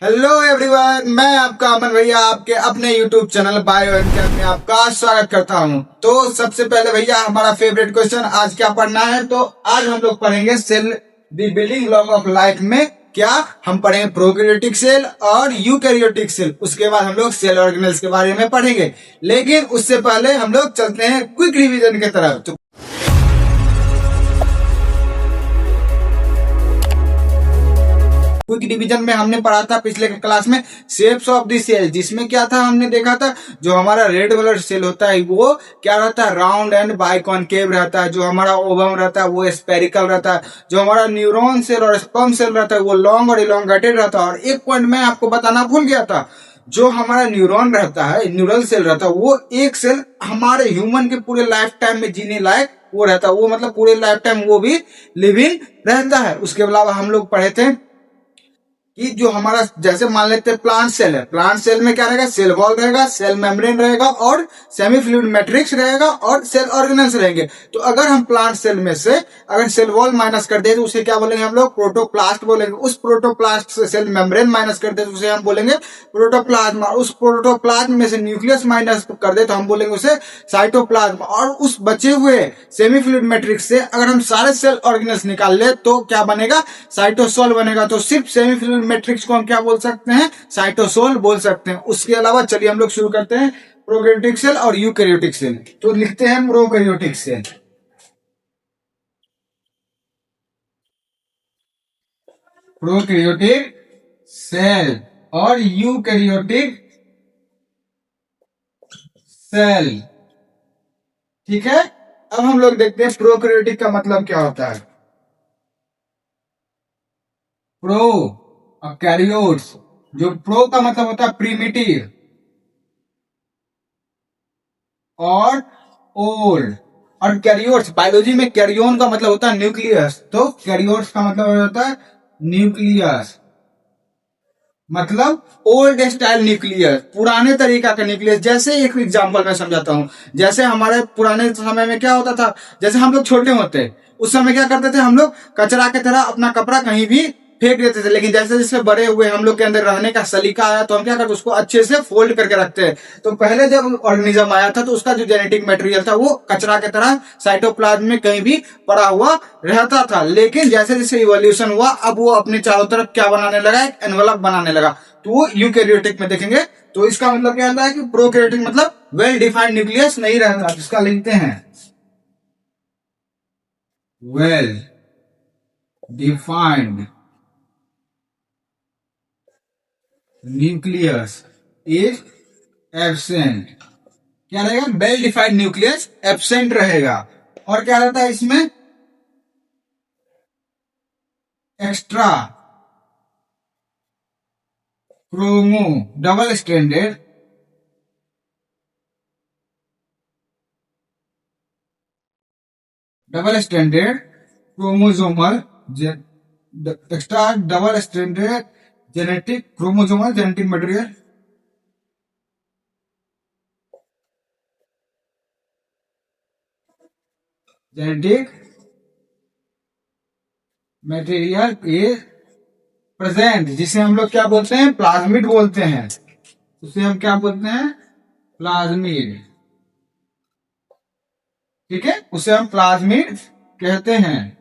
Hello everyone, मैं आपका अमन भैया आपके अपने यूट्यूब चैनल बायो एंकर में आपका स्वागत करता हूं। तो सबसे पहले भैया हमारा फेवरेट क्वेश्चन आज क्या पढ़ना है। तो आज हम लोग पढ़ेंगे cell the building block of life में क्या हम पढ़ेंगे प्रोकैरियोटिक सेल और यूकैरियोटिक सेल। उसके बाद हम लोग सेल ऑर्गेनेल्स के बारे में पढ़ेंगे, लेकिन उससे पहले हम लोग चलते हैं क्विक रिवीजन की तरफ। तो क्विक डिवीजन में हमने पढ़ा था पिछले क्लास में शेप्स ऑफ द सेल, जिसमें क्या था हमने देखा था जो हमारा रेड ब्लड सेल होता है वो क्या रहता है, राउंड एंड बाइकॉनकेव रहता है। जो हमारा ओवम रहता है वो स्पेरिकल रहता है। जो हमारा न्यूरॉन सेल और स्पर्म सेल रहता है वो लॉन्ग और इलोंगेटेड रहता है। और एक पॉइंट मैं आपको बताना भूल गया था, जो हमारा न्यूरॉन रहता है, न्यूरल सेल रहता है, वो एक सेल हमारे ह्यूमन के पूरे लाइफ टाइम में जीने लायक वो रहता है। वो मतलब पूरे लाइफ टाइम वो भी लिविंग रहता है। उसके अलावा हम लोग पढ़े थे कि जो हमारा जैसे मान लेते हैं प्लांट सेल है, प्लांट सेल में क्या रहेगा, सेल वॉल रहेगा, सेल मेम्ब्रेन रहेगा और सेमी फ्लूइड मैट्रिक्स रहेगा और सेल ऑर्गेनेल्स रहेंगे। तो अगर हम प्लांट सेल में से अगर सेल वॉल माइनस कर दे तो उसे क्या बोलेंगे हम लोग, प्रोटोप्लास्ट बोलेंगे। उस प्रोटोप्लास्ट से सेल मेम्ब्रेन माइनस कर दे तो उसे हम बोलेंगे प्रोटोप्लाज्म। उस प्रोटोप्लाज्म में से न्यूक्लियस माइनस कर दे तो हम बोलेंगे उसे साइटोप्लाज्म। और उस बचे हुए सेमी फ्लूइड मैट्रिक्स से अगर हम सारे सेल ऑर्गेनेल्स निकाल ले तो क्या बनेगा, साइटोसोल बनेगा। तो सिर्फ सेमी फ्लूइड मैट्रिक्स को हम क्या बोल सकते हैं, साइटोसोल बोल सकते हैं। उसके अलावा चलिए हम लोग शुरू करते हैं प्रोकैरियोटिक सेल और यूकैरियोटिक सेल। तो लिखते हैं प्रोकैरियोटिक सेल। प्रोकैरियोटिक सेल और यूकैरियोटिक सेल, ठीक है। अब हम लोग देखते हैं प्रोकैरियोटिक का मतलब क्या होता है। प्रो और कैरियोट्स, जो प्रो का मतलब होता है प्रीमिटिव और ओल्ड, और कैरियोट्स बायोलॉजी में कैरियोन का मतलब होता है न्यूक्लियस। तो कैरियोट्स का मतलब होता है न्यूक्लियस, मतलब ओल्ड स्टाइल न्यूक्लियस, पुराने तरीका का न्यूक्लियस। जैसे एक एग्जांपल मैं समझाता हूं, जैसे हमारे पुराने समय में क्या होता था, जैसे हम लोग छोटे होते उस समय क्या करते थे, हम लोग कचरा की तरह अपना कपड़ा कहीं भी फेंक देते थे। लेकिन जैसे जैसे बड़े हुए हम लोग के अंदर रहने का सलीका आया तो हम क्या करते उसको अच्छे से फोल्ड करके रखते हैं। तो पहले जब ऑर्गेनिज्म आया था तो उसका जो जेनेटिक मटेरियल था वो कचरा की तरह साइटोप्लाज्म में कहीं भी पड़ा हुआ रहता था। लेकिन जैसे जैसे इवोल्यूशन हुआ अब वो अपने चारों तरफ क्या बनाने लगा, एक एनवलप बनाने लगा। तो वो यूकैरियोटिक में देखेंगे। तो इसका मतलब क्या होता है कि प्रोकैरियोटिक मतलब वेल डिफाइंड न्यूक्लियस नहीं रहता, जिसका लिखते हैं well defined nucleus is absent. क्या रहेगा, वेल डिफाइंड न्यूक्लियस एब्सेंट रहेगा। और क्या रहता है इसमें, extra chromo double stranded chromosomal extra double stranded genetic chromosomal genetic material genetic material is present, जिसे हम लोग क्या बोलते हैं, प्लाज्मिड बोलते हैं। उसे हम क्या बोलते हैं, प्लाज्मिड, ठीक है, उसे हम प्लाज्मिड कहते हैं,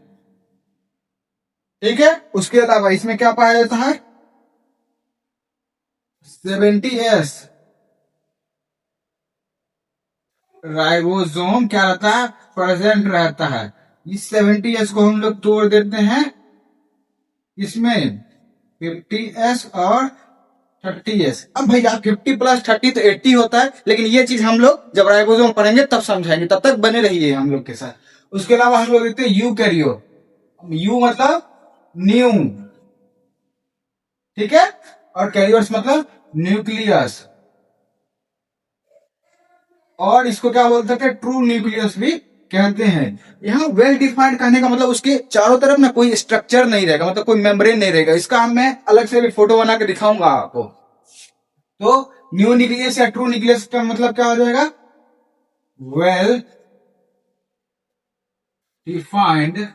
ठीक है। उसके अलावा इसमें क्या पाया जाता है, 70S राइबोसोम क्या रहता है, प्रेजेंट रहता है। इस 70S को हम लोग तोड़ देते हैं इसमें 50S और 30S। अब भैया 50 प्लस 30 तो 80 होता है, लेकिन ये चीज हम लोग जब राइबोसोम पढ़ेंगे तब समझाएंगे, तब तक बने रहिए हम लोग के साथ। उसके अलावा हम लोग देखते हैं यूकैरियोट, यू मतलब न्यू, ठीक है, और कैरियोट्स मतलब न्यूक्लियस, और इसको क्या बोलते हैं, ट्रू न्यूक्लियस भी कहते हैं। यहाँ वेल डिफाइंड कहने का मतलब उसके चारों तरफ ना कोई स्ट्रक्चर नहीं रहेगा, मतलब कोई मेम्ब्रेन नहीं रहेगा। इसका मैं अलग से भी फोटो बना के दिखाऊंगा आपको। तो न्यू न्यूक्लियस या ट्रू न्यूक्लियस का मतलब क्या हो जाएगा, well defined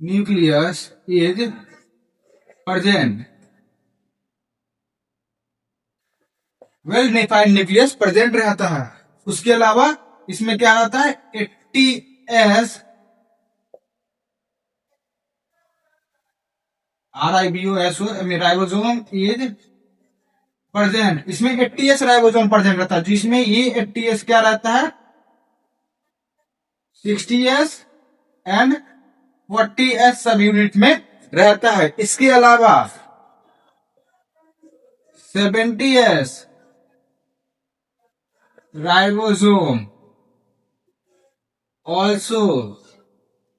nucleus is present well defined nucleus present रहता है। उसके अलावा इसमें क्या रहता है, 80s RIBOSO ribosome is present. इसमें 80s राइबोसोम प्रेजेंट रहता है, जिसमें ये 80s क्या रहता है, 60s एंड 40s सब यूनिट में रहता है। इसके अलावा 70s ribosome also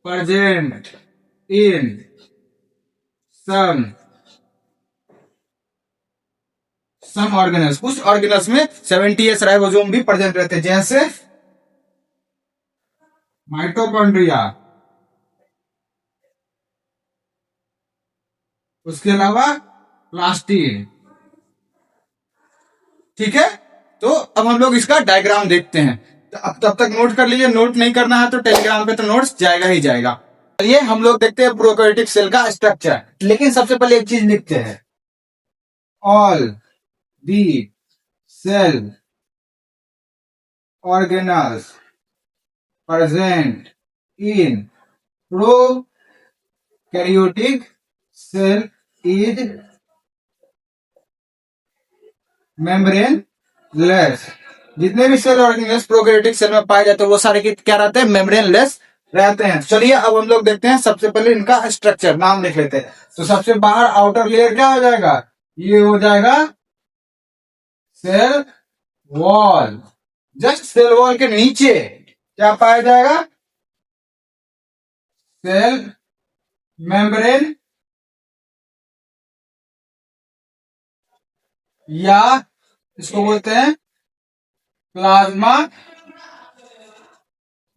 present in some organelles. कुछ ऑर्गेनल्स में 70s राइबोसोम भी प्रेजेंट रहते हैं, जैसे माइटोकॉन्ड्रिया। उसके अलावा प्लास्टिड। ठीक है, तो अब हम लोग इसका डायग्राम देखते हैं। तो अब तब तक नोट कर लीजिए, नोट नहीं करना है तो टेलीग्राम पे तो नोट्स जाएगा ही जाएगा। चलिए हम लोग देखते हैं प्रोकैरियोटिक सेल का स्ट्रक्चर। लेकिन सबसे पहले एक चीज लिखते हैं, all the cell organelles present in prokaryotic cell is membraneless. जितने भी सेल ऑर्गेनल्स प्रोकैरियोटिक सेल में पाए जाते हैं वो सारे क्या रहते हैं, मेम्ब्रेनलेस रहते हैं। चलिए अब हम लोग देखते हैं, सबसे पहले इनका स्ट्रक्चर नाम लिख लेते हैं। तो सबसे बाहर आउटर लेयर क्या हो जाएगा, ये हो जाएगा cell wall. Just cell wall के नीचे क्या पाया जाएगा, सेल मेम्ब्रेन या इसको बोलते हैं प्लाज्मा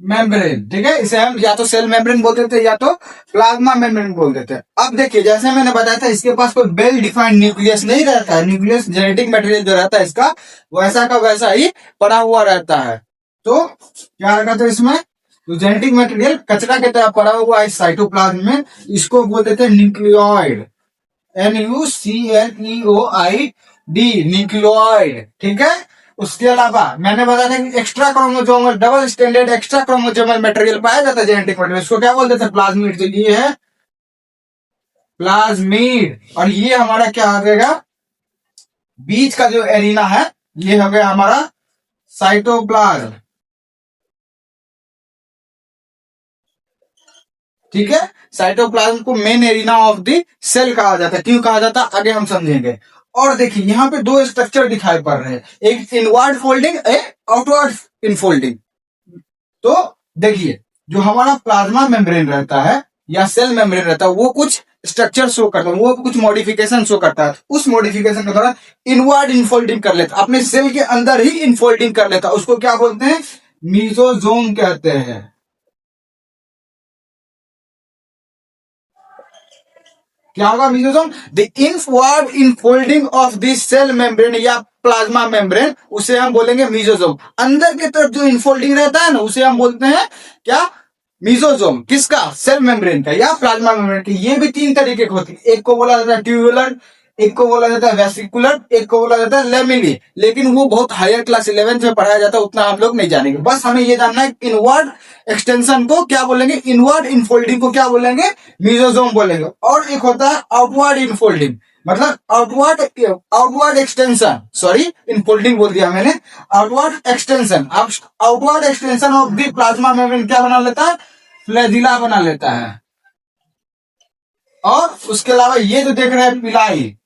मेम्ब्रेन। ठीक है, इसे हम या तो सेल मेम्ब्रेन बोल देते हैं या तो प्लाज्मा मेम्ब्रेन बोल देते हैं। अब देखिए जैसे मैंने बताया था, इसके पास कोई वेल डिफाइंड न्यूक्लियस नहीं रहता है। न्यूक्लियस जेनेटिक मटेरियल जो रहता है इसका वैसा का वैसा ही पड़ा हुआ रहता है। तो क्या रखा था इसमें, तो जेनेटिक मटेरियल कचरा की तरह पड़ा हुआ है साइटोप्लाज्म में। इसको बोल देते हैं न्यूक्लियोइड, NUCLEOID, न्यूक्लियोइड। ठीक है, उसके अलावा मैंने बताया था कि extra chromosomal double standard extra chromosomal material पाया जाता है जेनेटिक मटेरियल, इसको क्या बोल देते हैं, प्लाज्मिड। तो ये है प्लाज्मिड। और ये हमारा क्या आ जाएगा, बीच का जो एरिना है ये हो गया हमारा साइटोप्लाज्म। ठीक है, साइटोप्लाज्म को main arena of the cell कहा जाता है। क्यों कहा जाता है आगे हम समझेंगे। और देखिए यहाँ पे दो स्ट्रक्चर दिखाई पड़ रहे हैं, एक इनवर्ड फोल्डिंग, एक आउटवर्ड इनफोल्डिंग। तो देखिए जो हमारा प्लाज्मा मेम्ब्रेन रहता है या सेल मेम्ब्रेन रहता है वो कुछ स्ट्रक्चर शो करता है, वो कुछ मॉडिफिकेशन शो करता है। उस मॉडिफिकेशन के दौरान इनवर्ड इनफोल्डिंग कर लेता है, अपने सेल के अंदर ही इनफोल्डिंग कर लेता है। उसको क्या बोलते हैं, मीसोजोम कहते हैं। क्या होगा mesosome, the inward infolding of the cell membrane या प्लाज्मा मेम्ब्रेन, उसे हम बोलेंगे मीसोजोम। अंदर की तरफ जो इनफोल्डिंग रहता है ना उसे हम बोलते हैं क्या, मीसोजोम। किसका, सेल मेम्ब्रेन का या प्लाज्मा मेम्ब्रेन की। ये भी तीन तरीके की होती है, एक को बोला जाता है ट्यूबुलर, एक को बोला जाता है वेसिकुलर, एक को बोला जाता है लेमिली। लेकिन वो बहुत हायर क्लास 11th में पढ़ाया जाता है, उतना हम लोग नहीं जानेंगे। बस हमें ये जानना है इनवर्ड एक्सटेंशन को क्या बोलेंगे, इनवर्ड इनफोल्डिंग को क्या बोलेंगे, मीसोजोम बोलेंगे। और एक होता है आउटवर्ड इनफोल्डिंग, मतलब आउटवर्ड एक्सटेंशन, सॉरी इनफोल्डिंग बोल दिया मैंने, आउटवर्ड एक्सटेंशन। अब outward extension of the plasma membrane क्या बना लेता है, फ्लैजिला बना लेता है। और उसके अलावा ये जो देख रहे हैं पिलाई,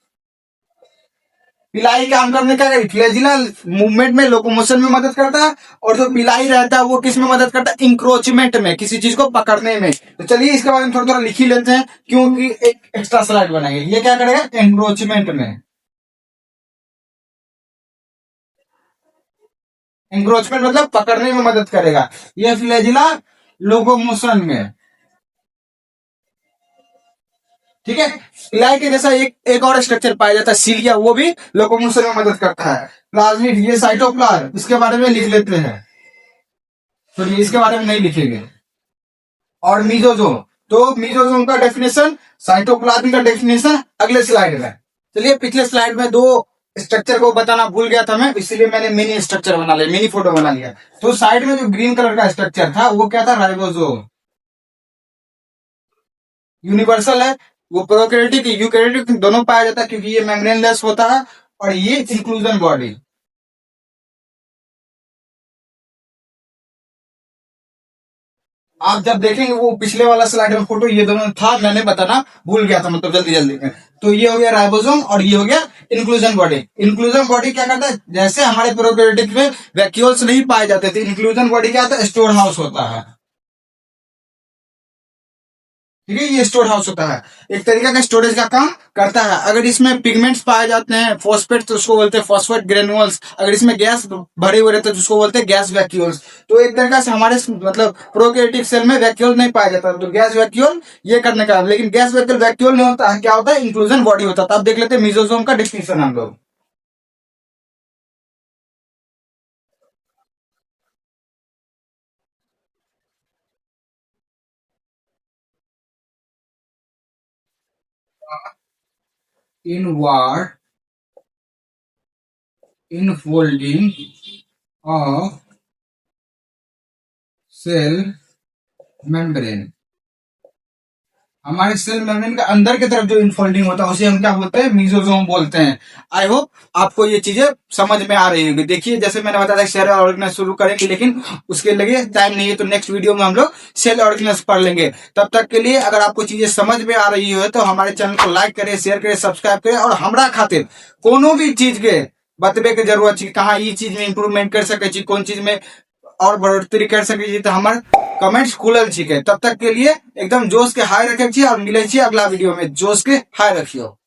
पिलाई काम करने का, फ्लैजिला मूवमेंट में लोकोमोशन में मदद करता है, और जो पिलाई रहता है वो किस में मदद करता है, इंक्रोचमेंट में, किसी चीज को पकड़ने में। तो चलिए इसके बारे में थोड़ा थोड़ा लिख ही लेते हैं, क्योंकि एक एक्स्ट्रा स्लाइड बनाएंगे। ये क्या करेगा, इंक्रोचमेंट में, इंक्रोचमेंट मतलब पकड़ने में मदद करेगा। ये फ्लैजिला लोकोमोशन में। ठीक है, पिलाई के जैसा एक और स्ट्रक्चर पाया जाता है सीलिया, वो भी लोकोमोशन में मदद करता है। प्लाज्मिड, ये साइटोप्लाज्म, इसके बारे में लिख लेते हैं, तो ये इसके बारे में नहीं लिखेंगे। और मीजोजोम, तो मीजोजोम का डेफिनेशन, साइटोप्लाज्म का डेफिनेशन अगले स्लाइड में। चलिए पिछले स्लाइड में दो स्ट्रक्चर को बताना भूल गया था मैं, इसलिए मैंने मिनी स्ट्रक्चर बना लिया, मिनी फोटो बना लिया। तो साइड में जो ग्रीन कलर का स्ट्रक्चर था वो क्या था, राइबोसोम। यूनिवर्सल है, वो प्रोकैरियोटिक यूकैरियोटिक दोनों पाया जाता है, क्योंकि ये मेम्ब्रेनलेस होता है और ये इंक्लूजन बॉडी। आप जब देखेंगे वो पिछले वाला स्लाइड में फोटो, ये दोनों था, मैंने बताना भूल गया था, मतलब जल्दी जल्दी में। तो ये हो गया राइबोसोम और ये हो गया इंक्लूजन बॉडी। इंक्लूजन बॉडी क्या करता है, जैसे हमारे प्रोकैरियोटिक में वैक्यूल्स नहीं पाए जाते थे, इंक्लूजन बॉडी क्या होता है, स्टोर हाउस होता है। ठीक है, ये स्टोर हाउस होता है, एक तरीका का स्टोरेज का काम करता है। अगर इसमें पिगमेंट्स पाए जाते हैं, फॉस्फेट, तो उसको बोलते हैं फॉस्फेट ग्रेनुअल्स। अगर इसमें गैस भरे हुए रहते हैं तो उसको बोलते हैं गैस वैक्यूल्स। तो एक तरीका से हमारे मतलब प्रोकैरियोटिक सेल में वैक्यूल नहीं पाया जाता, तो गैस वैक्यूल ये करने का। लेकिन गैस वैक्यूल वैक्यूल नहीं होता है, क्या होता है, इंक्लूजन बॉडी होता है। तो अब देख लेते हैं मेसोसोम का डिफिनेशन हम लोग। Inward infolding of cell membrane. हमारे सेल मेम्ब्रेन के अंदर की तरफ जो इनफोल्डिंग होता है उसे हम क्या बोलते हैं, मेसोसोम बोलते हैं। आई होप आपको ये चीजें समझ में आ रही होगी। देखिए, जैसे मैंने बताया था सेल ऑर्गेनेज शुरू करेंगे, लेकिन उसके लिए टाइम नहीं है, तो नेक्स्ट वीडियो में हम लोग सेल ऑर्गेनेज पढ़ लेंगे। तब तक के लिए अगर आपको चीजें समझ में आ रही हो तो हमारे चैनल को लाइक करें, शेयर करें, सब्सक्राइब करें। और हमरा खातिर कोनो भी चीज के बतबे के जरूरत है, कहाँ ये चीज में इंप्रूवमेंट कर सके छी, कौन चीज में और बढ़ोतरी कर सके छी, तो हमारे कमेंट्स खुलल छिके। तब तक के लिए एकदम जोश के हाई रखे छी और मिले छी अगला वीडियो में। जोश के हाई रखियो।